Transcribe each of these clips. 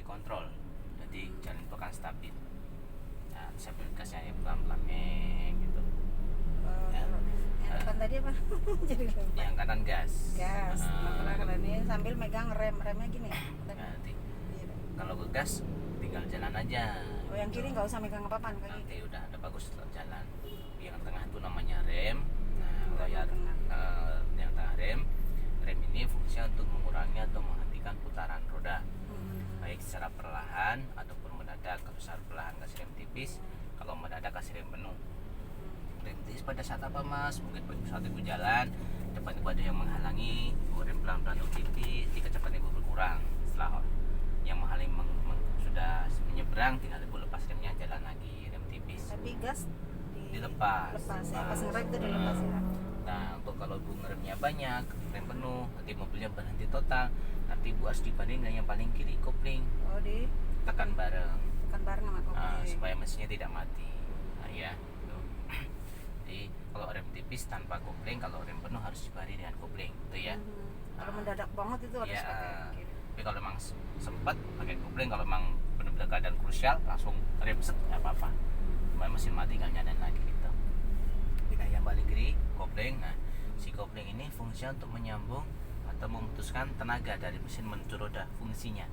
dikontrol, jadi jalan itu akan stabil. Nah, sambil gasnya ya pelan-pelan gitu. Yang depan tadi apa? Jadi lupa. Yang kanan gas. Gas. Pelan-pelan ini sambil megang remnya gini. Nanti kalau ke gas tinggal jalan aja. Oh, yang kiri nggak usah megang apa-apa kaki. Nanti udah ada bagus jalan. Yang tengah itu namanya rem. Nah, kalau yang tengah rem ini fungsinya untuk mengurangi atau menghentikan putaran roda, baik secara perlahan ataupun mendadak. Kalau secara perlahan kasih rem tipis, kalau mendadak kasih rem penuh. Rem tipis pada saat apa mas? Mungkin pada saat ibu jalan depan ibu ada yang menghalangi, rem pelan-pelan tipis, jika kecepatan ibu berkurang. Setelah yang menghalangi sudah menyeberang, tinggal ibu lepas remnya, jalan lagi, rem tipis. Tapi gas dilepas ya, pas ngerem itu dilepas ya. Nah, untuk kalau ibu ngeremnya banyak, rem penuh, nanti mobilnya berhenti total, nanti ibu harus dibandingkan yang paling kiri, kopling. Oh, tekan bareng sama kopling. Supaya mesinnya tidak mati. Nah ya tuh. Jadi kalau rem tipis tanpa kopling, kalau rem penuh harus dibarengi dengan kopling, itu ya. Kalau mendadak banget itu harus pakai kiri. Tapi kalau memang sempat pakai kopling, kalau memang benar-benar keadaan krusial langsung rem set, nggak apa-apa. Supaya mesin mati nggak nyalain lagi gitu. Nah, yang balik kiri kopling. Nah, si kopling ini fungsinya untuk menyambung atau memutuskan tenaga dari mesin menuju roda, fungsinya.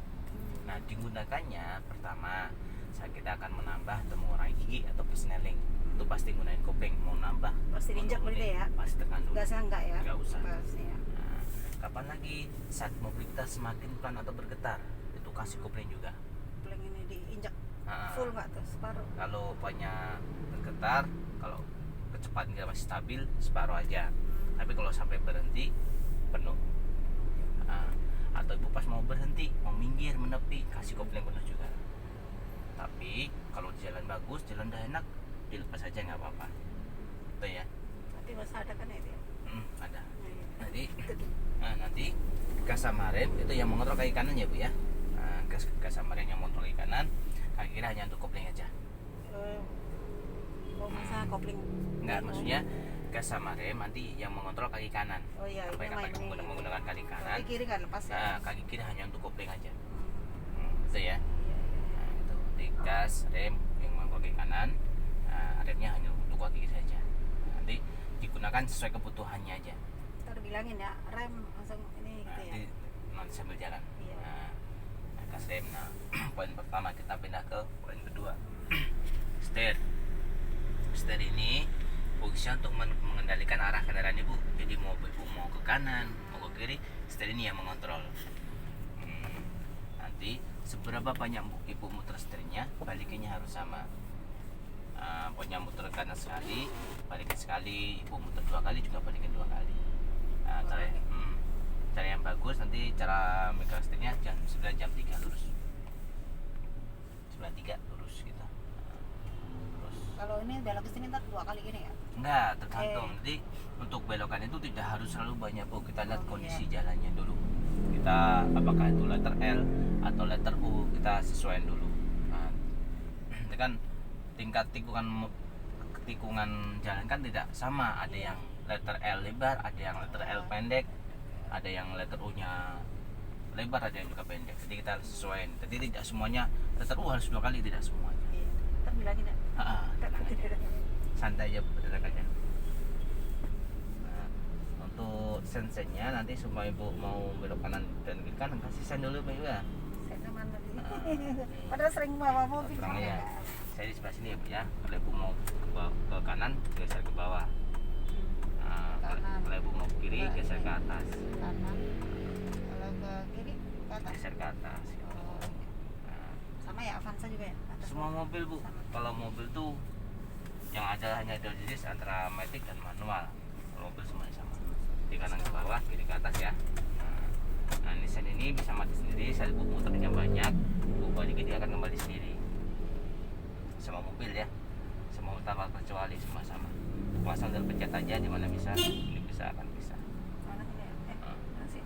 Nah, digunakannya pertama saat kita akan menambah atau mengurangi gigi atau persneling, itu pasti gunain kopling. Mau nambah pasti diinjak dulu deh ya, pasti tekan dulu. Gasnya enggak ya, nggak usah. ya. Nah, kapan lagi saat mobil kita semakin pelan atau bergetar, itu kasih kopling juga. Kopling ini diinjak full nggak tuh, separuh? Kalau banyak bergetar, kalau kecepatan kita masih stabil, separuh aja. Tapi kalau sampai berhenti, penuh. Atau ibu pas mau berhenti, mau minggir, menepi, kasih kopling penuh juga. Tapi kalau jalan bagus, jalan udah enak, dilepas aja nggak apa-apa. Itu ya. Nanti masih ada kan itu ya? Ada. Nanti gas sama rem itu yang mengontrol kaki kanan ya bu ya. Gas sama rem yang mengontrol kaki kanan, kaki kiri hanya untuk kopling aja. Masa kopling? Enggak, maksudnya gas sama rem nanti yang mengontrol kaki kanan. Oh iya, sampai kaki menggunakan kaki kanan. Kaki kiri nggak lepas ya? Nah, kaki kiri hanya untuk kopling aja. Itu ya. Nah, itu di gas rem yang mengontrol kaki kanan. Nah, remnya hanya untuk kaki kiri saja. Nanti digunakan sesuai kebutuhannya aja. Ntar bilangin ya, rem langsung ini gitu ya. Nanti sambil jalan. Iya. Nah, gas rem. Nah, poin pertama kita pindah ke poin kedua. Setir ini fungsinya untuk mengendalikan arah kendaraan ibu. Jadi mau ibu mau ke kanan, mau ke kiri, setir ini yang mengontrol. Nanti seberapa banyak ibu muter setirnya, balikinnya harus sama. Pokoknya muter kanan sekali, balikin sekali. Ibu muter 2 kali juga balikin 2 kali. Cara yang bagus nanti cara megang setirnya jam 9 jam 3 lurus. 9.3 lurus gitu. Kalau ini belok ke sini ntar 2 kali gini ya? Enggak, tergantung. Jadi untuk belokan itu tidak harus selalu banyak bu. Kita lihat kondisi jalannya dulu. Kita apakah itu letter L atau letter U, kita sesuaikan dulu. Nah, itu kan tingkat tikungan jalan kan tidak sama. Ada yang letter L lebar, ada yang letter L pendek, ada yang letter U-nya lebar, ada yang juga pendek. Jadi kita sesuaikan. Jadi tidak semuanya letter U harus 2 kali, tidak semuanya. Ntar bilangin ya? Santai aja bergerak aja. Nah, untuk sensennya nanti semua ibu mau belok kanan dan kiri kanan kasih sen dulu bu ya. Sennya mana nih? Padahal sering bawa mobil. Ya. Saya di sebelah sini ya bu ya. Kalau ibu mau ke kanan geser ke bawah. Kalau ibu mau ke kiri geser ke atas. Kanan. Kalau ke kiri ke atas. Geser ke atas. Sama ya Avanza juga ya? Semua mobil bu. Kalau mobil tuh yang ada hanya dua jenis antara matic dan manual. Kalau mobil semuanya sama. Di kanan ke bawah, kiri ke atas ya. Nah Nissan ini bisa mati sendiri. Saat ibu muternya banyak, ibu balikin dia akan kembali sendiri. Semua mobil ya. Semua tanpa kecuali semua sama. Pasang dan pencet aja di mana bisa. Ini bisa akan bisa. Mana ini ya? Masih.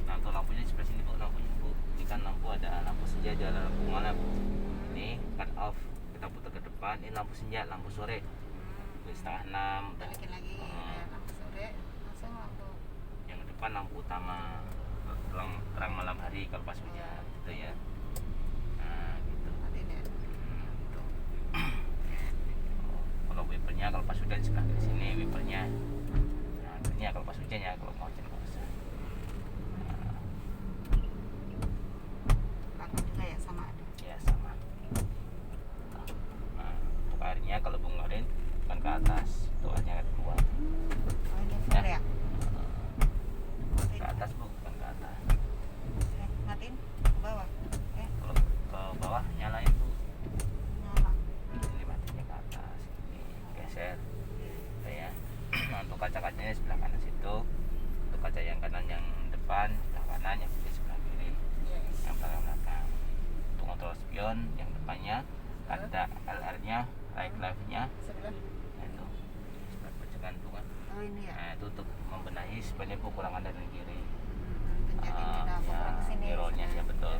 Nah untuk lampunya di sebelah sini bu, lampunya bu. Ini kan lampu ada lampu senja, ada lampu malam. Ini cut off, kita putar ke depan. Ini lampu senja, lampu sore. Jam 5:30. Balikin lagi lampu sore, langsung lampu. Yang depan lampu utama, terang malam hari kiri kalau pas hujan gitu ya. Nah gitu. Matiin ya. Gitu. Kalau wipernya kalau pas hujan sebelah kiri sini wipernya. Nah wipernya kalau pas hujan ya, kalau mau hujan nggak usah. Belakang juga ya sama ada. Ya sama. Nah untuk airnya kalau bongkarin bukan ke atas, itu airnya akan keluar. Oh ini full ya. Ke atas bu, bukan ke atas. Matiin ke bawah. Kalau ke bawah nyalain bu. Nyala. Ini matinya ke atas, ini geser. Gitu ya. Nah untuk kaca-kacanya sebelah kanan situ. Untuk kaca yang kanan yang depan sebelah kanan, yang kiri sebelah kiri, Iya. yang belakang. Untuk kontrol spion yang depannya ada LR-nya, live-nya. Sebelah. Nah itu sebelah pergantungan. Oh ini ya. Nah itu untuk membenahi sebenarnya bu kurang kanan dan kiri. Pencet ini nah Ya, kontrol kesini. mirrornya ya betul.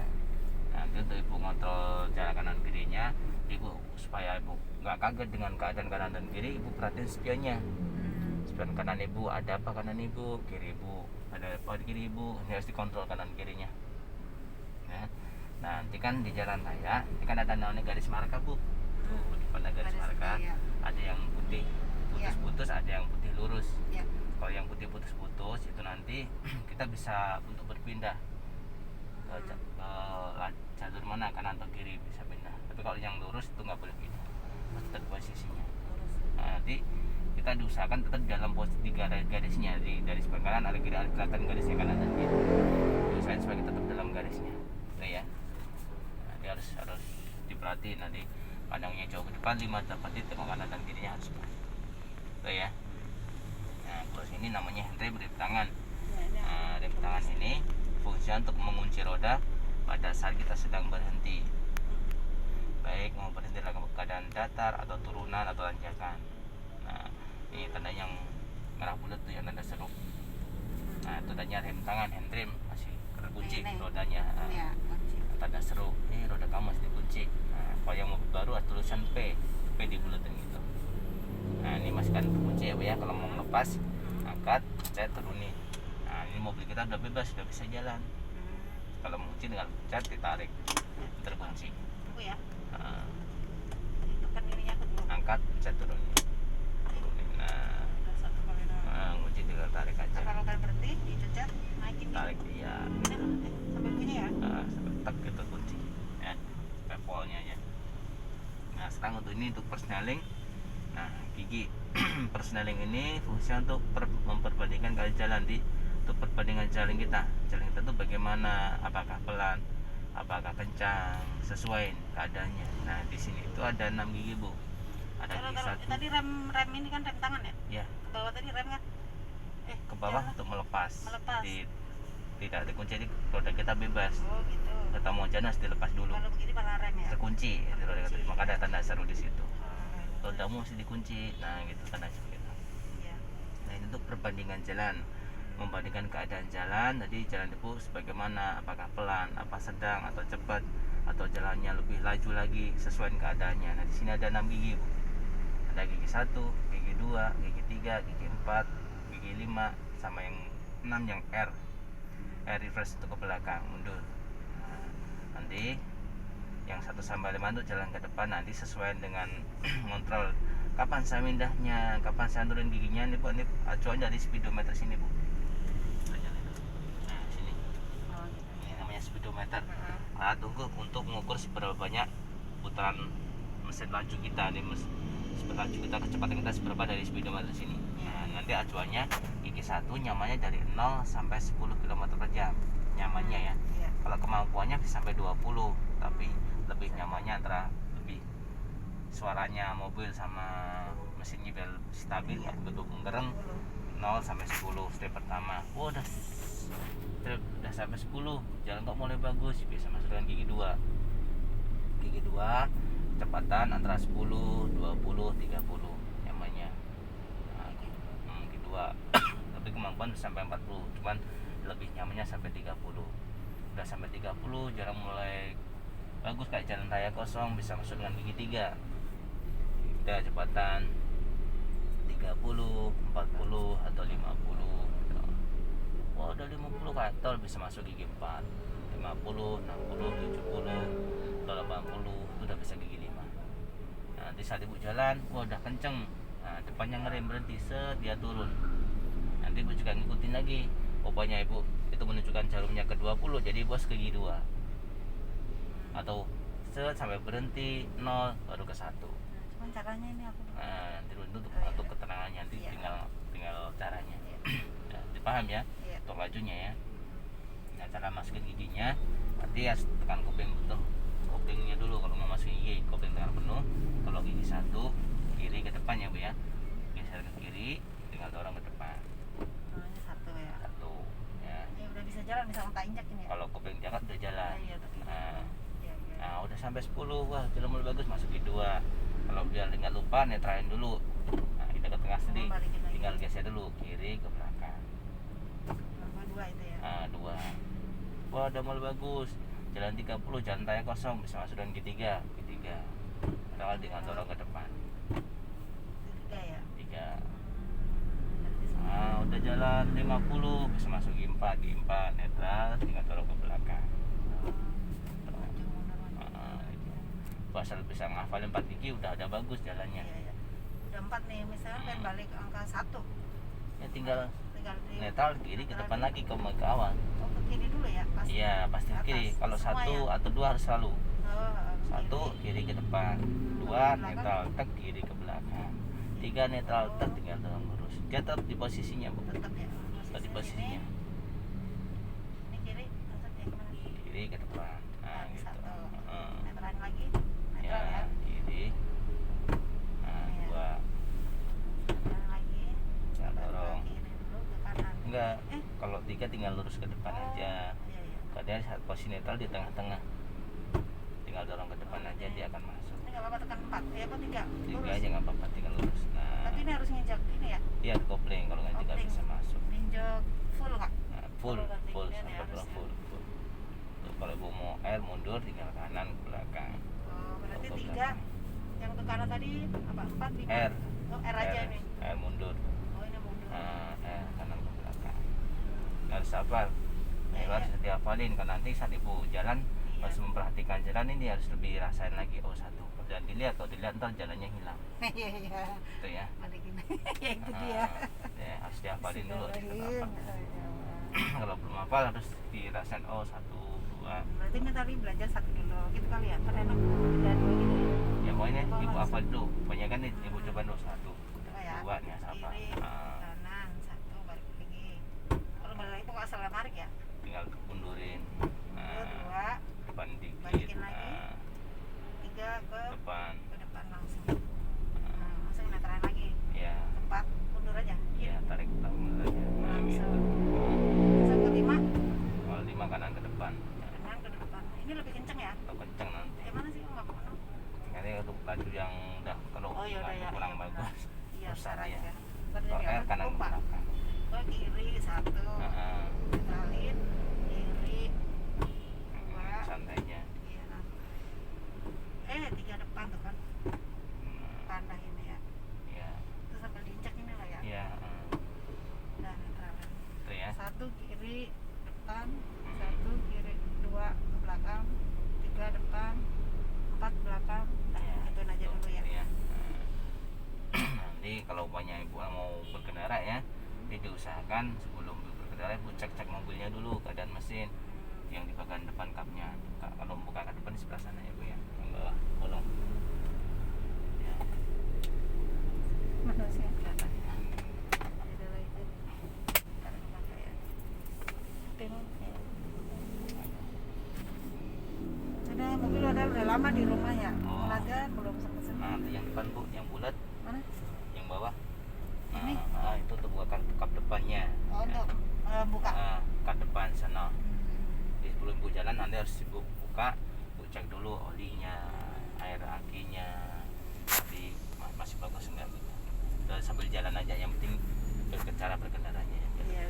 Nah itu untuk ibu kontrol jalan kanan kirinya, ibu supaya ibu nggak kaget dengan keadaan kanan dan kiri, ibu perhatiin spionnya. Spion kanan ibu ada apa, kanan ibu, kiri ibu ada apa di kiri ibu, ini harus dikontrol kanan kirinya. Ya. Nah nanti kan di jalan raya, ini kan ada namanya garis marka bu. Tuh, pada garis marka iya. ada yang putih putus-putus, ada yang putih lurus. Iya. Kalau yang putih putus-putus itu nanti kita bisa untuk berpindah ke jalur mana, kanan atau kiri bisa pindah. Tapi kalau yang lurus itu nggak boleh pindah, harus tetap posisinya. Nah, nanti kita diusahakan tetap dalam posisi di garisnya, di garis kanan ada kiri, ada kelihatan garisnya kanan dan kiri. Diusahakan supaya kita tetap dalam garisnya, gitu ya. Nah, dia harus diperhatiin nanti pandangnya jauh ke depan 5 dapat tengok kanan dan kirinya harus pas. Gitu ya. Nah, terus ini namanya rem tangan. Nah, rem tangan ini fungsinya untuk mengunci roda pada saat kita sedang berhenti, baik mau berhenti dalam keadaan datar atau turunan atau tanjakan. Nah ini tanda yang merah bulat tuh yang tanda seru. Nah itu tandanya rem tangan, hand rem masih terkunci rodanya. Iya, kunci. Tanda seru, ini roda kamu masih dikunci. Nah kalau yang mobil baru ada tulisan P dibulatin gitu. Nah ini masih kan terkunci ya bu ya, kalau mau lepas angkat, saya turunin. Nah ini mobil kita udah bebas, sudah bisa jalan. Kalau mengunci dengan pencet ditarik, terkunci. Tunggu ya. Nah, Itu kan ininya aku dulu. angkat, pencet turunin. Nah, Udah 1 kali doang. ngunci tinggal tarik aja. Kalau kalian berhenti, dicecer, naikin Tarik dia, sampai bunyi ya. sampai tek gitu kunci. Ya, sampai polnya aja. Nah, sekarang untuk ini untuk persneling. Nah, gigi persneling ini fungsinya untuk memperbandingkan keadaan jalan untuk perbandingan jalan kita tuh bagaimana, apakah pelan, apakah kencang, sesuai keadaannya. Nah di sini itu ada 6 gigi bu, ada gigi satu. Tadi rem ini kan rem tangan ya? Ya, Ke bawah tadi rem kan? ke bawah jalan. untuk melepas. Melepas. Tidak dikunci, jadi roda kita bebas. Oh gitu. Kita mau jalan harus dilepas dulu. Kalau begini malah rem ya? Terkunci, jadi roda kita. Maka ada tanda seru di situ. Oh, Rodamu mesti dikunci. Nah gitu tanda seru gitu. iya. Nah ini untuk perbandingan jalan, membandingkan keadaan jalan. Jadi jalan itu sebagaimana, apakah pelan, apa sedang atau cepat, atau jalannya lebih laju lagi sesuai keadaannya. Nah di sini ada 6 gigi bu. Ada gigi 1, gigi 2, gigi 3, gigi 4, gigi 5, sama yang 6 yang R reverse itu ke belakang, mundur. Nah, nanti yang 1 sampai 5 itu jalan ke depan, nanti sesuai dengan ngontrol kapan saya mindahnya, kapan saya turun giginya. Ini bu, ini acuan dari speedometer sini bu. Nah sini, Oh gitu. ini namanya speedometer. Nah, tunggu untuk mengukur seberapa banyak putaran mesin laju kita. Ini laju kita, kecepatan kita seberapa dari speedometer sini. Nah nanti acuannya gigi 1 nyamannya dari 0 sampai 10 km per jam nyamannya ya. Iya. Kalau kemampuannya bisa sampai 20, tapi lebih nyamannya antara lebih suaranya mobil sama mesinnya biar stabil, nggak begitu menggereng. 0 sampai 10 step pertama. Oh udah sampai 10, jalan kok mulai bagus, bisa masuk dengan gigi 2. Gigi 2 kecepatan antara 10, 20, 30 nyamannya. Nah, gigi 2 tapi kemampuan sampai 40, cuman lebih nyamannya sampai 30. Udah sampai 30 jalan mulai bagus kayak jalan raya kosong, bisa masuk dengan gigi 3. Kita kecepatan 30, 40 atau 50 gitu. Wah udah 50 kayak tol, bisa masuk gigi 4, 50 50, 60, 70, kalau 80 itu udah bisa gigi 5. Nah, nanti saat ibu jalan, wah udah kenceng. Nah, depannya ngerem berhenti, set dia turun. Nanti ibu juga ngikutin lagi. Pokoknya ibu itu menunjukkan jarumnya ke 20, jadi bos ke gigi 2. Atau set sampai berhenti 0 baru ke 1. Cuman caranya ini aku. Nah, nanti untuk ketenangannya nanti tinggal caranya. Nah, dipaham ya? Untuk lajunya ya. Nah, cara masukin giginya nanti ya tekan kuping betul. Kupingnya dulu kalau mau masukin gigi, kuping tekan penuh. Kalau gigi 1 kiri ke depan ya Bu ya. Geser ke kiri, tinggal dorong ke depan. Ini 1 ya. 1 ya. Ini udah bisa jalan, bisa tak injak ini ya. Kalau kuping jagat udah jalan. Nah, Iya. nah, udah sampai 10, wah jalan mulai bagus, masukin 2. Kalau biar nggak lupa netralin dulu. Nah, kita ke tengah sedikit, tinggal geser dulu kiri ke belakang. 2 itu ya. Nah, 2. Wah udah mulai bagus. Jalan 30, jalan tayang kosong, bisa masuk dengan G3. Padahal dengan dorong ke depan. 3 ya. 3. Nah, udah jalan 50, bisa masuk G4, netral, tinggal dorong ke belakang. Asal bisa ngafalin 4 gigi udah bagus jalannya. Iya. Udah 4 nih, misalnya pengen balik ke angka 1. Ya tinggal di netral kiri ke depan lagi ke awal. Oh, ke kiri dulu ya? Pasti. Iya, pasti ke kiri. Kalau 1 ya? atau 2 harus selalu. 1 kiri. kiri ke depan, 2 netral tek kiri ke belakang, 3 netral tek tinggal dorong lurus. Dia tetap di posisinya Bu. Tetap ya. Tetap di posisinya. Ini kiri, tetap ya kemana? Kiri ke depan. Nah, gitu. Netralin lagi. Ya, Netral ya. kiri. Nah, 2. Netralin lagi. Tinggal dorong. Kiri dulu ke kanan. Enggak, kalau 3 tinggal lurus ke depan aja. Iya. Kalau dia saat posisi netral di tengah-tengah, tinggal dorong ke depan aja, dia akan masuk. Ini nggak apa-apa tekan 4 ya apa 3? 3 aja nggak apa-apa, tinggal lurus. Nah, Tapi ini harus nginjak ini ya? iya kopling, kalau nggak juga Kopling. bisa masuk. Ninjak full nggak? Nah, full Kalau sampai harus pulang ya. full. Tuh, kalau ibu mau air mundur, tinggal kanan ke belakang. Oh, berarti Ke 3 belakang. yang ke kanan tadi apa 4 5? R. Oh, R aja ini. Air mundur. Oh, ini mundur. Nah, kanan ke belakang. Harus sabar. Iya. Harus dihafalin, karena nanti saat ibu jalan Iya. harus memperhatikan jalan ini, harus lebih rasain lagi. Oh 1, dan dilihat, kalau dilihat ntar jalannya hilang. Iya. Itu ya. Balikin. Ya itu dia. Ya, harus dihafalin dulu. Bismillahirrahmanirrahim. Kalau belum hafal harus dirasain. Oh 1, 2. Berarti ini tadi belajar 1 dulu gitu kali ya? Kan enak 3 2 gitu ya? Ya pokoknya Oh, ibu langsung. hafal dulu. Pokoknya kan ibu coba dulu 1, Coba ya. 2 nih apa. Kiri, kanan, 1 balik lagi. Kalau balik lagi pokoknya asal narik ya. Tinggal mundurin. Dua, Depan dikit. balikin lagi. 3 ke Depan. depan langsung. Langsung netralin lagi. Ya. 4 mundur aja. Iya, tarik mundur aja. Nah, gitu. Langsung ke 5 Kalau 5 kanan ke depan. kanan ke depan. Ini lebih kenceng ya? Atau kenceng nanti. Mana sih nggak pernah? Ini untuk laju yang udah kalau Oh, ya udah ya. kurang Iya, benar. bagus. Iya, Rusak ntar ya. aja. Kalau R kanan ke lupa. belakang. Ke kiri 1. Heeh. Netralin kiri 2. Santainya. Iya. 3 depan tuh kan. Tanah ini ya. Ya. Terus sambil diinjak ini lah ya. Iya. Dan netralin. Itu ya. 1 kiri depan, 1 kiri, 2 ke belakang, 3 depan, 4 belakang. Nah, Ya, gituin aja dulu ya. Iya. Nanti kalau umpamanya ibu mau berkendara ya, jadi diusahakan sebelum berkendara ibu cek mobilnya dulu keadaan mesin yang di bagian depan kapnya. Kalau buka ke depan di sebelah sana ya Bu ya, yang bawah bolong. Ya. Mana sih yang kelihatan ya? Adalah itu. Taruh ke belakang ya. Tengok ya. Ada mobil udah lama di rumah ya. Oh. Lagan belum sempat. Nah, nanti yang depan Bu, yang bulat, Mana? yang bawah. Ini? Nah, itu tuh buka kap depannya. Oh, untuk buka. Kap depan sana. Jadi sebelum ibu jalan nanti harus ibu buka, ibu cek dulu olinya, air akinya, jadi masih bagus enggak gitu. Dan sambil jalan aja, yang penting cara berkendaranya ya. Iya.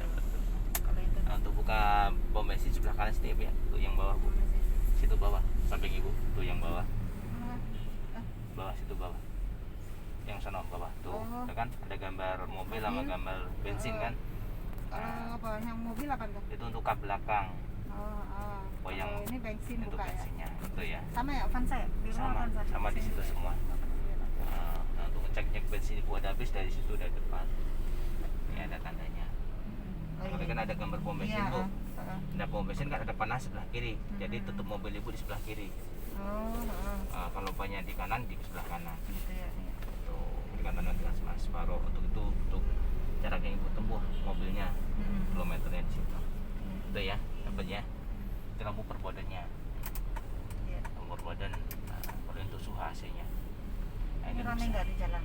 Kalau itu Nah, untuk buka pom bensin sebelah kanan sini ya, tuh yang bawah Bu. Situ bawah, samping ibu, tuh yang bawah, bawah situ bawah. Yang sana bawah tuh, Oh. tuh kan ada gambar mobil sama Mobil. gambar bensin kan. Kalau apa yang mobil apa tuh? Itu untuk kap belakang. Oh, Oh, yang kalau ini bensin untuk buka ya. bensinnya itu ya. Sama ya Avanza ya? Di rumah Sama, Avanza. sama di situ semua. Nah, untuk ngecek bensin ibu ada habis dari situ dari depan. Ini ada tandanya. Tapi kan ada gambar pom bensin Iya, bu. Ada pom bensin kan ada panas sebelah kiri. Jadi tutup mobil ibu di sebelah kiri. Kalau banyak di kanan di sebelah kanan. Gitu ya. Iya. Tuh, dikatakan dengan separuh. Untuk itu untuk jarak yang ibu tempuh mobilnya kilometernya di situ. Itu ya, dapat ya. Itu lampu perbodannya. Iya. Lampu perbodan untuk suhu AC-nya. Nah, Ini rame bisa. nggak di jalan?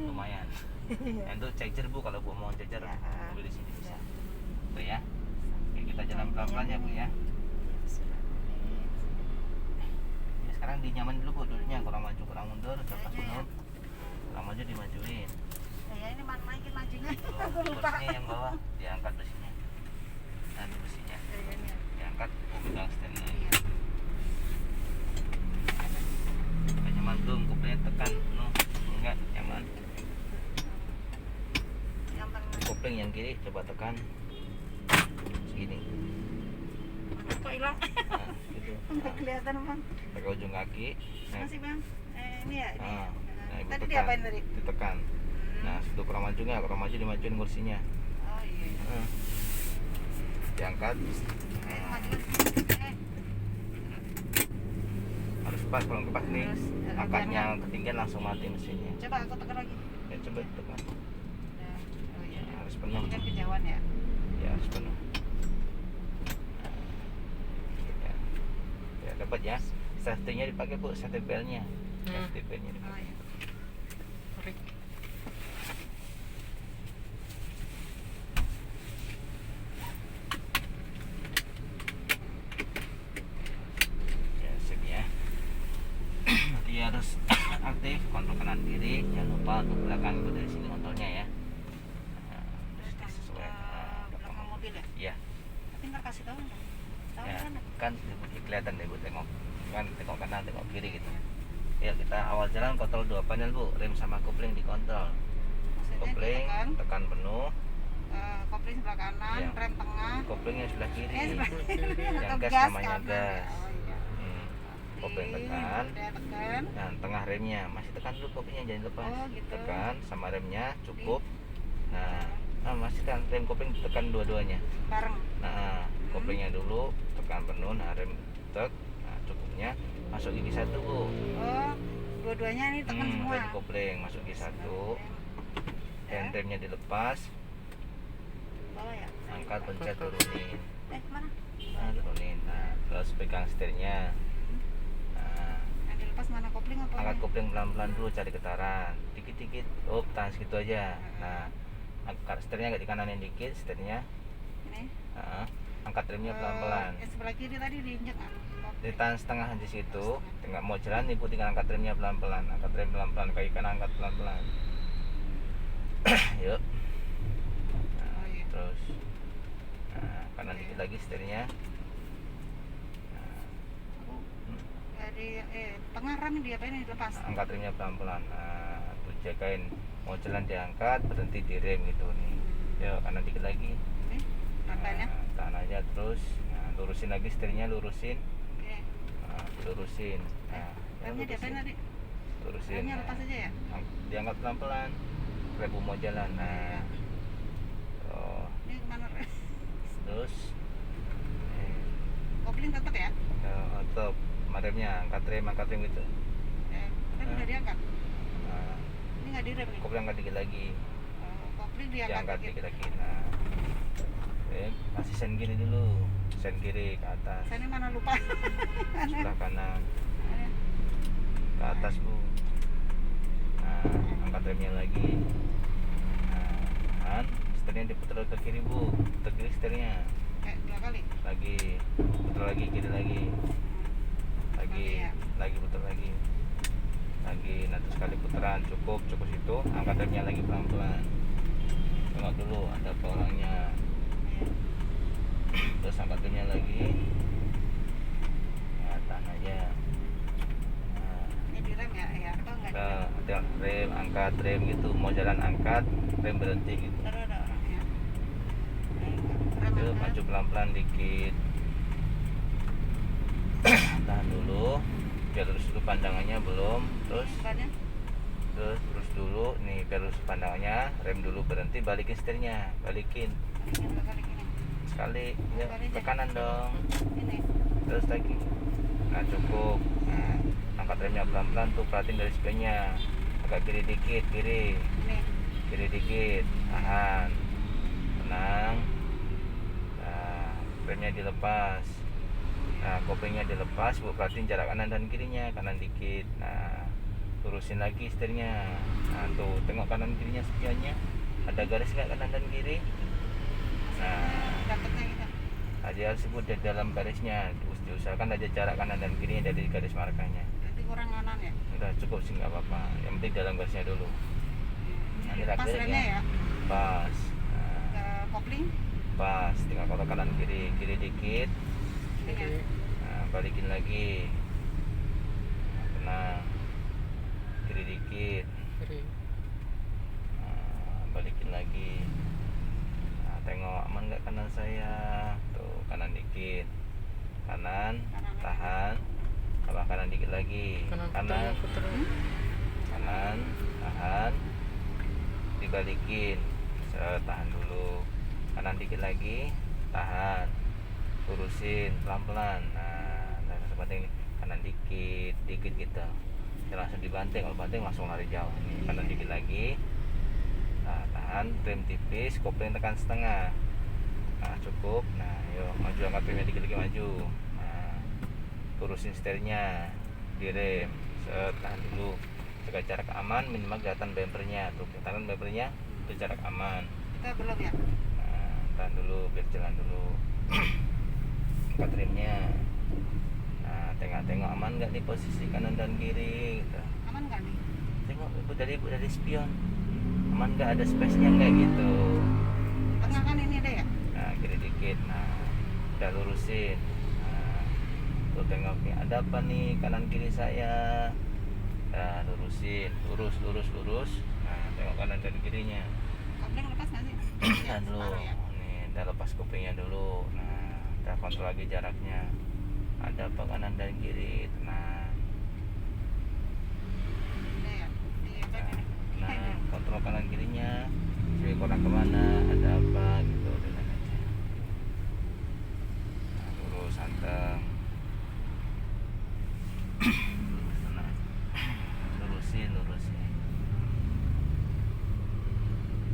Lumayan. Nah, itu charger bu kalau bu mau charger Ya, mobil di sini bisa. ya. Itu ya. Oke, kita jalan pelan-pelan ya bu ya. Ya, sekarang dinyaman dulu bu duduknya, kurang maju kurang mundur, lepas mundur. Kurang maju dimajuin. Ya ini naikin majunya. Aku Tuh, lupa. besinya yang bawah diangkat besinya. Nah, ini besinya Iya. diangkat, pegang stand-nya. Iya. Nggak nyaman belum, kuplenya tekan, no, enggak nyaman. Yang paling Kopling yang kiri coba tekan, segini. kok hilang? Nah, gitu. Nggak kelihatan bang. Pakai ujung kaki. Nah, Masih bang. Ini ya. Ini. nah, ibu Tadi tekan, diapain tadi? ditekan. Nah, situ kurang maju nggak? Kurang maju dimajuin kursinya. Oh iya. Diangkat, Maju. harus pas, kalau nggak pas nih Terus, angkatnya ketinggian langsung mati mesinnya. Coba aku tekan lagi. Ya coba tekan. Ya. Oh iya. Harus penuh. Ini kan kejauhan ya. Ya harus penuh. Ya, ya dapat ya. Safety-nya dipakai bu, safety belt-nya. Safety belt-nya Oh dipakai. iya. Ya sip ya. Nanti harus aktif kontrol kanan kiri, jangan lupa untuk belakang itu dari sini kontrolnya ya. Nah, terus disesuaikan Belakang mobil ya. Iya. Tapi ntar kasih tahu nggak? Tahu Ya, kan? kan kelihatan deh bu, tengok kan, tengok kanan tengok kiri gitu. Ya kita awal jalan kontrol dua panel bu, rem sama kopling dikontrol. Maksudnya Kopling ditekan, tekan penuh, kopling sebelah kanan, Iya. rem tengah. koplingnya sebelah kiri. Sebelah kiri. Yang Atau gas gas namanya kanan. gas. Oh iya. Kopling tekan. Udah tekan. Nah, tengah remnya masih tekan dulu koplingnya, jangan lepas. Oh, gitu. Tekan sama remnya cukup. Nah, masih kan rem kopling tekan dua-duanya. Bareng. Nah, koplingnya dulu tekan penuh, nah rem tek, nah cukupnya masuk gigi satu bu. Oh, dua-duanya ini tekan semua. Rem kopling masuk gigi satu, dan Ya. remnya dilepas, Bawah ya. angkat pencet turunin, Mana? nah turunin, nah terus pegang setirnya, nah Yang dilepas mana kopling apa? angkat kopling pelan-pelan dulu, cari getaran, dikit-dikit, tahan segitu aja. Nah, angkat setirnya agak dikananin dikit, setirnya, Ini. angkat remnya pelan-pelan. Sebelah kiri tadi diinjek nggak? Ditahan setengah di situ, nggak mau jalan ibu tinggal angkat remnya pelan-pelan, angkat rem pelan-pelan, kaki kanan angkat pelan-pelan. Yuk. Nah, Oh, iya. terus kanan dikit lagi setirnya. Nah, Di tengah rem diapain ini dilepas? angkat remnya pelan-pelan. Nah, tuh jagain mau jalan diangkat, berhenti di rem gitu nih. Yuk kanan dikit lagi. Nih, rantainya. Nah, tahan aja terus. Nah, lurusin lagi setirnya, lurusin. Oke. Nah, lurusin. Nah, Remnya diapain tadi? lurusin. Remnya lepas aja ya? Diangkat pelan-pelan. Rem mau jalan. Nah, oh, Ini kemana rem? terus Kopling tetap ya? top remnya, angkat rem gitu. Rem udah diangkat? Nah, Ini nggak direm nih? kopling angkat dikit lagi, Kopling diangkat diangkat dikit lagi. Nah, kasih sen kiri dulu, sen kiri ke atas, Saya ini mana lupa? sebelah kanan ke atas bu. Nah, angkat remnya lagi. Nah, setirnya diputar ke kiri bu, ke kiri setirnya. Kayak 2 kali? Lagi putar lagi, kiri lagi, lagi putar lagi, nah terus sekali putaran cukup situ, angkat remnya lagi pelan-pelan, tengok dulu ada apa orangnya, terus angkat remnya lagi, nah tahan aja. Nah, Ini direm ya? Ya, atau nggak direm? ada rem, angkat rem gitu, mau jalan angkat, rem berhenti gitu. Taruh ada orangnya. Rem Yuk, angkat. maju pelan-pelan dikit. dulu pandangannya belum, terus Bannya terus dulu nih, lurus pandangannya, rem dulu, berhenti, balikin setirnya, balikin balik ini. sekali ya, ke kanan dong, Ini. terus lagi. Nah cukup. Nah, angkat remnya pelan-pelan tuh, perhatiin dari spionnya, agak kiri dikit, kiri Ini. dikit, tahan, tenang. Nah, remnya dilepas, nah koplingnya dilepas, bu, perhatiin jarak kanan dan kirinya, kanan dikit. Nah lurusin lagi setirnya. Nah tuh, tengok kanan kirinya spionnya, ada garis nggak kanan dan kiri? Nah, Dapatnya gitu. dia harus sebut di dalam garisnya, diusahakan ada jarak kanan dan kirinya dari garis markanya. Berarti kurang kanan ya. Udah cukup sih, nggak apa-apa, yang penting dalam garisnya dulu. Ini Nanti pas takdir remnya ya. pas. Nah, Ke kopling. pas, tinggal kotak kanan kiri, kiri dikit. Ini ya. Nah, balikin lagi. Nah, tenang, kiri dikit. Nah, balikin lagi. Nah, tengok aman nggak kanan saya, tuh kanan dikit, kanan, tahan, tambah kanan dikit lagi, kanan, kanan, tahan, dibalikin, tahan dulu, kanan dikit lagi, tahan, lurusin pelan-pelan. Nah seperti ini, kanan dikit gitu, jangan langsung dibanting, kalau banting langsung lari jauh. Ini kanan dikit lagi, nah tahan, rem tipis, kopling tekan setengah. Nah cukup. Nah yuk maju, angkat remnya dikit lagi, maju. Nah lurusin setirnya, direm, tahan dulu, jaga jarak aman, minimal kelihatan bumpernya. Tuh kelihatan bumpernya, itu jarak aman. Kita belum ya. Nah tahan dulu, biar jalan dulu. Angkat remnya. Nah tengok aman nggak nih posisi kanan dan kiri gitu. Aman nggak nih? Tengok dari spion, aman nggak, ada space nya nggak gitu. Tengah kan ini deh ya. Nah kiri dikit. Nah udah lurusin. Nah tuh tengok nih, ada apa nih kanan kiri saya. Nah lurusin, lurus. Nah tengok kanan dan kirinya. Kopling lepas nggak sih? Nah dulu Separuh ya. nih, udah lepas koplingnya dulu. Nah kita kontrol lagi jaraknya, ada apa kanan dan kiri. Tenang. Ini ya. Iya kan ini. Nah kontrol kanan kirinya, jadi kurang kemana, ada apa gitu, dengan aja. Nah lurus, santeng. Tenang. Lurusin.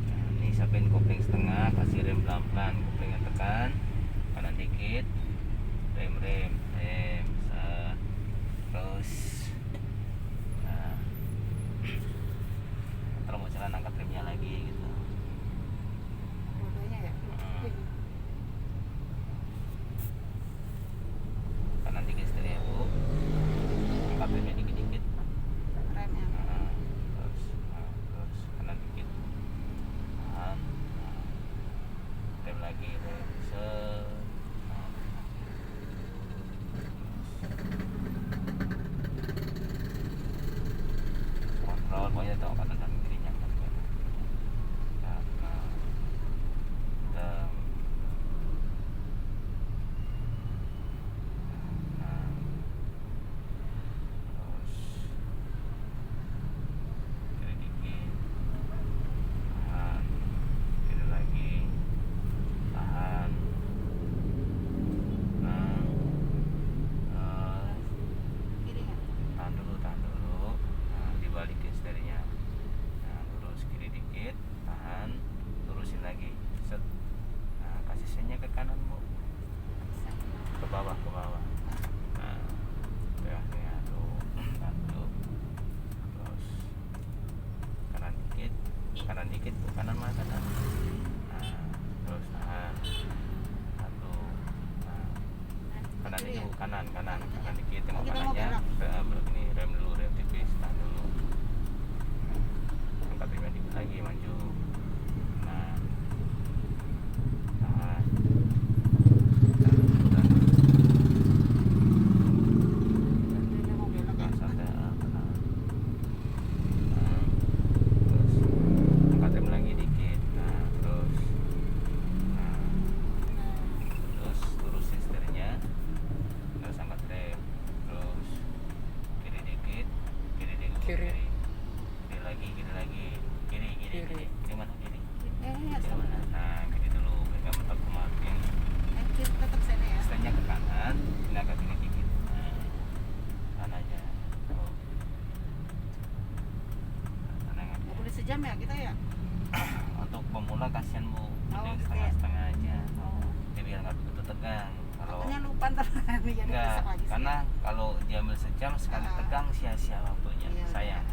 Nah ini siapin kopling setengah, kasih rem pelan-pelan, koplingnya tekan, kanan dikit, rem, terus. Nah kalau mau jalan angkat remnya lagi gitu. Dua-duanya ya. Kanan dikit setirnya bu, angkat remnya dikit. Remnya. Terus kanan dikit, tahan. Rem lagi, rem, kontrol, pokoknya tahu kanan dan kirinya. Kiri nggak? Tahan dulu. Nah, dibalikin setirnya. Nah, lurus kiri dikit, tahan, lurusin lagi. Set. Nah, kasih sennya ke kanan, Bu. Ke bawah. Nah, tengahnya tuh. Tahan dulu. Terus kanan dikit, Bu. Kanan mana kanan? Nah, terus tahan. Satu. Nah, kanan ini, Bu. Kanan dikit, tengok Kita mau kanannya. belok. Ini rem dulu, rem tipis, tahan dulu. Angkat remnya dikit lagi, maju. Nah tahan. Ini mau belok ya. Santai, tenang. Nah, terus angkat rem lagi dikit. Nah terus lurusin setirnya, terus angkat rem, terus kiri Kiri. Kiri lagi, kiri lagi. Kiri. Kiri mana kiri? Ya, Kiri mana? Nah, kiri dulu. Pegang mentok kemarin. kiri tetap sana ya. Setengahnya ke kanan, ini agak kiri dikit. Nah, kanan aja. Tuh. Kanan aja. Nggak boleh sejam ya kita ya. Untuk pemula kasihan Bu, mending gitu ya. setengah-setengah aja. Oh. Jadi biar nggak begitu tegang. Kalau Katanya lupa ntar jadi enggak, besok lagi sih. karena kalau diambil sejam sekali Ah. tegang sia-sia waktunya. Iya, Sayang.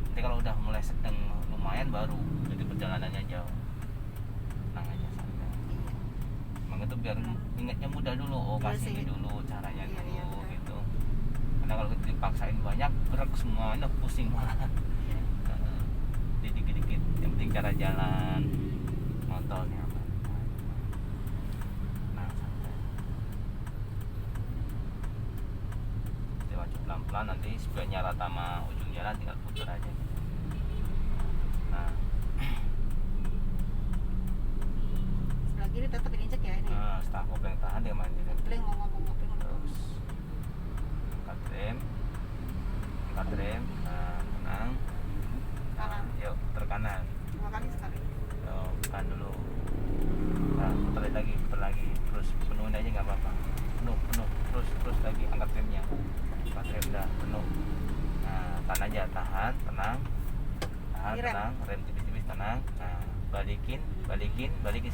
Nanti kalau udah mulai sedang lumayan baru, jadi perjalanannya jauh. Tenang aja santai. Iya. Emang itu biar ingatnya mudah dulu, oh Iya kasih sih. ini dulu, caranya Iya, dulu iya, betul. gitu. Karena kalau kita dipaksain banyak, gerak semuanya pusing malah. Iya. Jadi dikit-dikit, yang penting cara jalan, motornya apa. Nah, santai. Kita maju pelan-pelan, nanti spionnya rata sama ujung jalan, tinggal putar aja. Nah, Sebelah kiri tetap diinjek ya ini. setelah kopling tahan dia main gitu. Kopling mau ngomong kopling Terus angkat rem, nah tenang. kanan. Yuk terkanan. 2 kali sekali. Yuk tahan dulu. Nah putar lagi, terus penuhin aja nggak apa-apa. Penuh, terus lagi angkat remnya. Angkat rem dah penuh. Nah tahan aja, tahan, tenang, Direm. tenang, rem tipis-tipis tenang. Nah balikin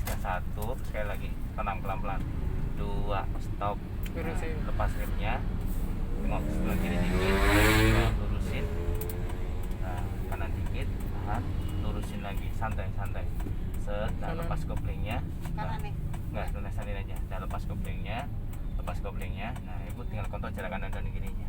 setelah 1, sekali lagi tenang pelan-pelan. 2, stop. Lurusin. Lepas remnya, tengok sebelah kiri dikit, lurusin. Nah, kanan dikit, tahan, lurusin lagi, santai. Set, nah Kanan. lepas koplingnya. Kanan nih. Enggak, sebenarnya salin aja. Nah, lepas koplingnya. Nah, ibu tinggal kontrol jarak kanan dan kirinya.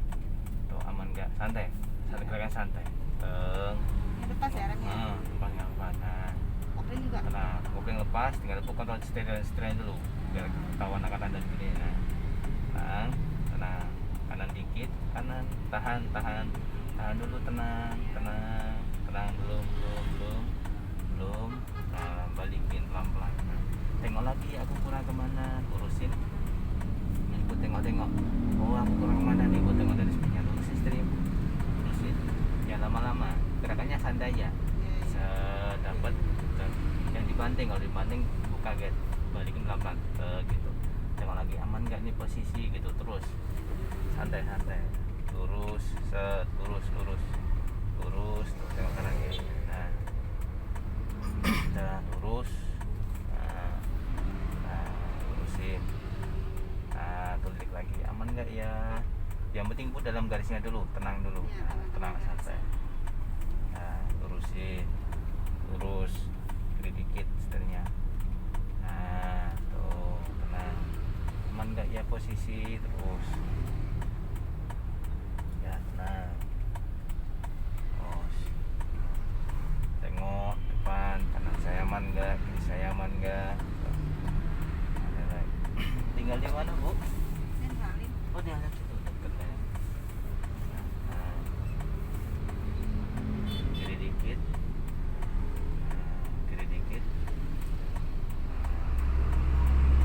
Tuh, aman enggak? Santai. Gerakan santai. Teng. Ini lepas ya remnya. Lepas nggak apa. Nah, Kopling juga. nah, kopling lepas, tinggal ibu kontrol setirnya dulu. Biar ketahuan kanan dan kiri. Nah, tenang, kanan dikit, kanan, tahan dulu, tenang, belum, nah, balikin pelan-pelan. Nah, tengok lagi aku kurang kemana, lurusin. Nah, ikut tengok, oh aku kurang kemana nih, ikut tengok dari sepinya, lurusin strip, jangan lama-lama, gerakannya santai ya, sedapat, yang dibanting, kalau dibanting buka kaget, balikin pelan-pelan, gitu. Tengok lagi aman nggak nih posisi gitu, terus santai, lurus, lurus, terus tengok kanan kiri. Nah, udah lurus, nah, lurusin, nah tulik lagi, aman nggak ya? Yang penting Bu dalam garisnya dulu, tenang dulu, Iya, tenang santai. Nah, lurusin, lurus, kiri dikit setirnya. Nah, tuh tenang. Aman nggak ya posisi, terus ya tenang, terus tengok depan, kanan saya aman nggak, kiri saya aman nggak. Tinggal di mana Bu? Ini salin. Oh di atas situ deket ya. Nah, kiri dikit,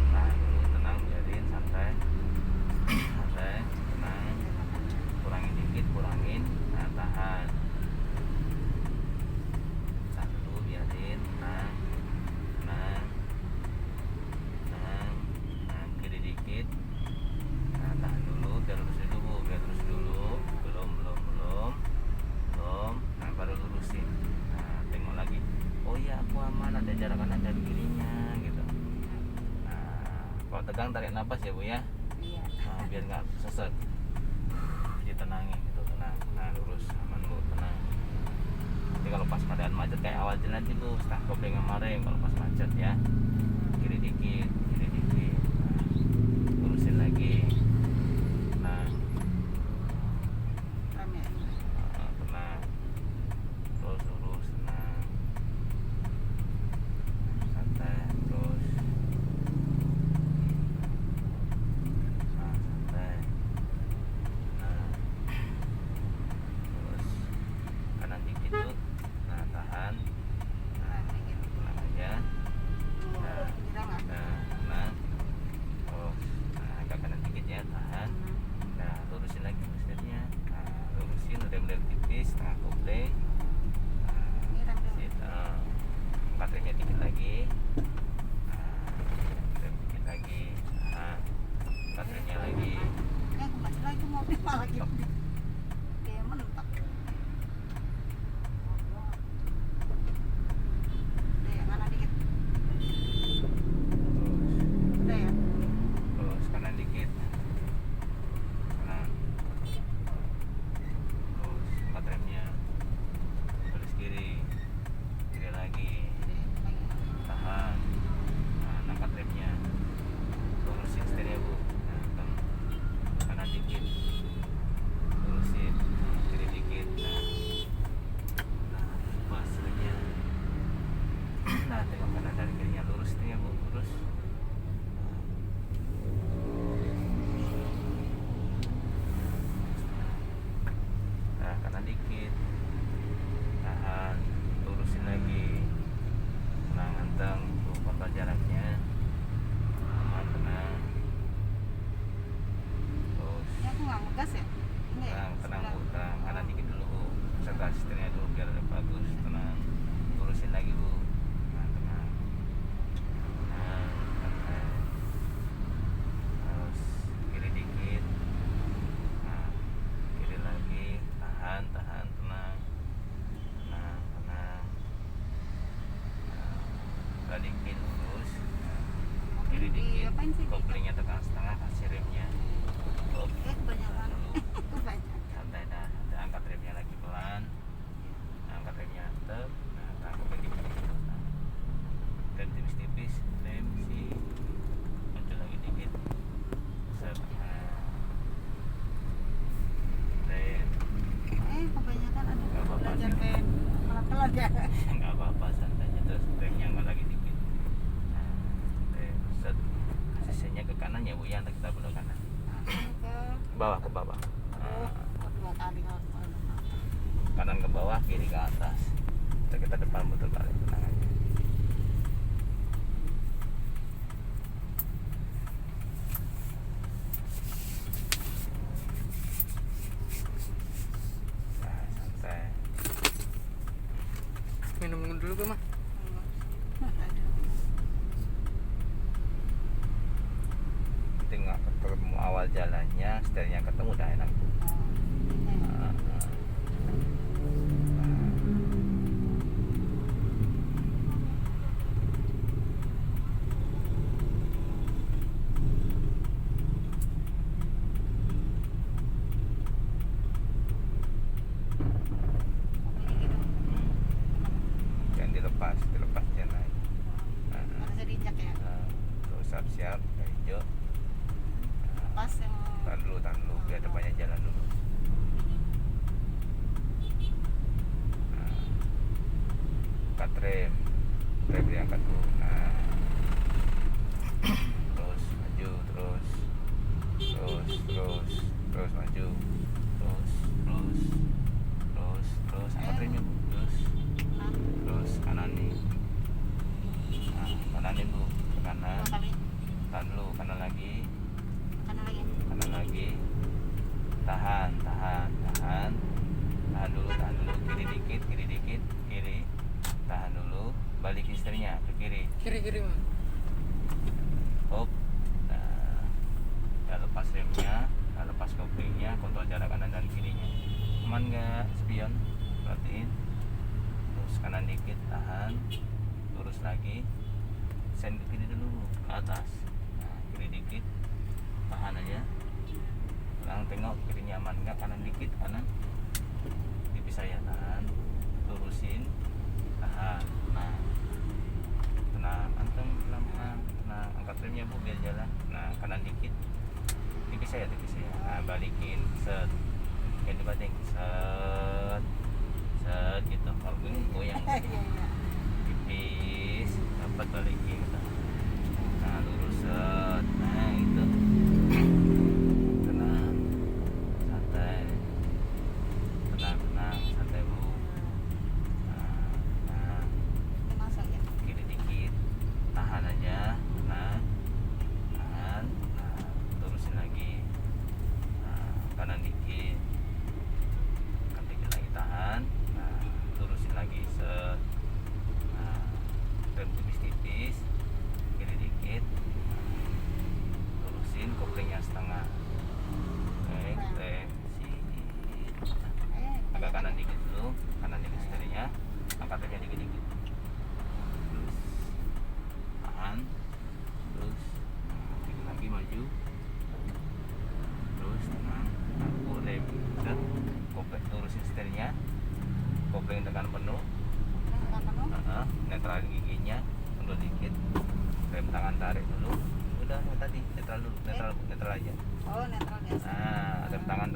tahan dulu, tenang, biarin santai, tenang, kurangin dikit, nah tahan dulu, biarin, tenang, kiri dikit, nah tahan dulu, biar lurus dulu, belum, nah baru lurusin. Nah tengok lagi, oh iya aku aman, ada jarak kanan dan kirinya gitu. Nah kalau tegang tarik nafas ya Bu ya. Iya. Nah, biar nggak sesek, ditenangin gitu, tenang. Nah lurus, aman Bu, tenang. Nanti kalau pas keadaan macet kayak awal jalan itu, setelah kopling kemarin, kalau pas macet ya, kiri dikit, nah, lurusin lagi. Nah, Rem ya. tenang, terus lurus, tenang, santai, terus. Nah, santai. Nah, terus kanan dikit tuh. Nah, tahan. Nah, tenang aja. Kira nggak? Nah, malah gitu kayak mentok udah ya kanan dikit udah ya terus kanan dikit, kanan, terus angkat remnya, terus kiri, kiri lagi, tahan, nah, angkat remnya, turusin setirnya bu, nah, kanan dikit, turusin, kiri dikit, nah pas remnya, nah tengok kanan dan kirinya, lurus setirnya bu, lurus. Nah, kanan dikit, tahan, turusin lagi, tenang, anteng, tuh kontrol jaraknya, aman, tenang, terus ini aku nggak ngegas ya ini ya tenang bu, tenang, kanan dikit dulu bu, setelah setirnya dulu biar bagus, tenang, turusin lagi bu, nah tenang, tenang, santai, terus kiri dikit, nah kiri lagi, tahan, tahan, tenang, tenang, tenang, balikin lurus, kiri dikit, apain sih koplingnya tekan setengah, kasih remnya, stop, kebanyakan dulu, kebanyakan santai dah, ada angkat remnya lagi pelan, nah, angkat remnya tep, nah tangkap lagi begitu, nah, rem tipis-tipis, rem si, muncul lagi dikit, set, nah, rem, kebanyakan ada Nggak apa-apa belajar sih. kayak pelan-pelan ya nggak apa-apa, santai aja, terus remnya nggak lagi dikit, nah, rem, set, sisinya ke kanan ya bu, ya, nanti kita belok kanan, ke bawah ke bawah, nah, dua kali kanan ke bawah, kiri ke atas, kita depan betul kali, tenang aja. Nah, santai. Minum dulu gue mah. Penting nggak ketemu awal jalannya, setelnya ketemu udah enak bu. Nah, jangan dilepas dia naik. harus diinjak ya Nah, terus siap-siap hijau. pas yang Tahan dulu biar depannya jalan dulu. Nah, angkat rem diangkat dulu. Nah, terus maju, terus maju, terus angkat remnya bu, terus kanan nih, nah kanan nih bu, ke kanan, dua kali tahan dulu, kanan lagi, kanan lagi tahan dulu, kiri dikit, kiri, tahan dulu, balik istrinya ke kiri, Kiri mah. hop, nah, ya lepas remnya, nah, lepas koplingnya, kontrol jarak kanan dan kirinya, aman nggak spion, perhatiin, terus kanan dikit, tahan, lurus lagi, sen ke kiri dulu, ke atas, nah, kiri dikit, tahan aja, sekarang tengok kirinya aman nggak, kanan dikit, kanan tipis saya, tahan, lurusin, tahan, nah tenang, anteng, pelan-pelan, tenang, angkat remnya bu biar jalan, nah kanan dikit, tipis saya, nah balikin, set, ganti bating, set, gitu, kalau gue goyang tipis, dapat balikin, nah lurus, set, nah itu, tenang, santai bu, nah masuk ya kiri dikit, tahan aja, tahan, turusin lagi, nah, kanan dikit, lagi, tahan, nah, turusin lagi, set, nah, rem tipis-tipis, kiri dikit,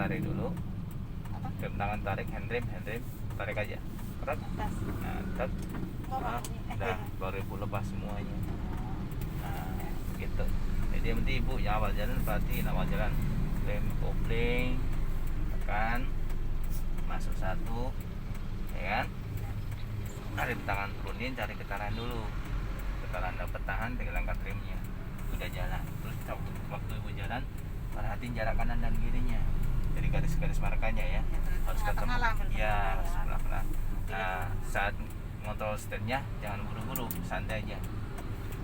tarik dulu. Apa? Rem tangan tarik, handrem, tarik aja. Kerat. Tas. Nah, tet. Oh, Nah, ini. udah baru ibu lepas semuanya. Nah, gitu. Jadi yang penting ibu ya awal jalan perhatiin awal jalan rem kopling, tekan, masuk satu, ya kan? Tarik tangan turunin, cari getaran dulu. Getaran dapat tahan, tinggal angkat remnya. Udah jalan. Terus waktu ibu jalan, perhatiin jarak kanan dan kirinya. Jadi garis-garis markanya ya. Harus ketemu. Tengah-tengah lah, ambil Ya, tengah, ya. sebelah-belah. Nah, saat ngontrol setirnya jangan buru-buru, santai aja.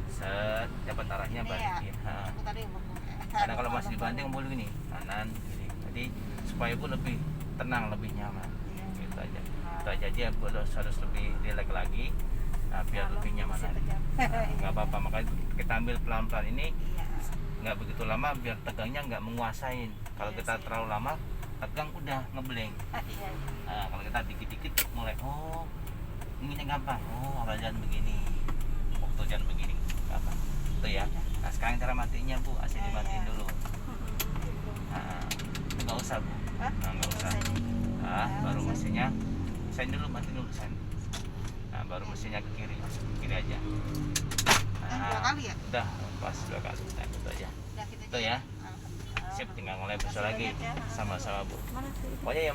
Set, dapat arahnya Ini ya. balikin. Ha. Aku tadi buku. Karena kalau masih dibanting boleh gini, kanan, kiri. Jadi supaya ibu lebih tenang, lebih nyaman. Iya. Gitu aja. Itu aja dia harus lebih relax lagi. Nah, biar lebih nyaman lagi. Nggak apa-apa, makanya kita ambil pelan-pelan ini. Iya. Nggak begitu lama biar tegangnya nggak menguasain. Kalau Iya kita sih. terlalu lama, tegang udah ngebleng. Iya. Nah, kalau kita dikit-dikit mulai, oh ininya gampang, oh awal jalan begini, waktu jalan begini, gampang. Itu ya. Nah sekarang cara matinya bu, AC dimatiin Iya. dulu. Nah, nggak usah bu, Hah? nah, nggak usah. Nah, baru mesinnya, sen dulu, matiin dulu sen. Nah, baru mesinnya ke kiri aja. Dua kali ya? Udah, pas 2 kali. Nah, itu aja. Udah gitu Itu aja. ya. Alhamdulillah. Sip, tinggal mulai besok Makasih lagi banyak ya. sama-sama bu. Mana sih? Pokoknya yang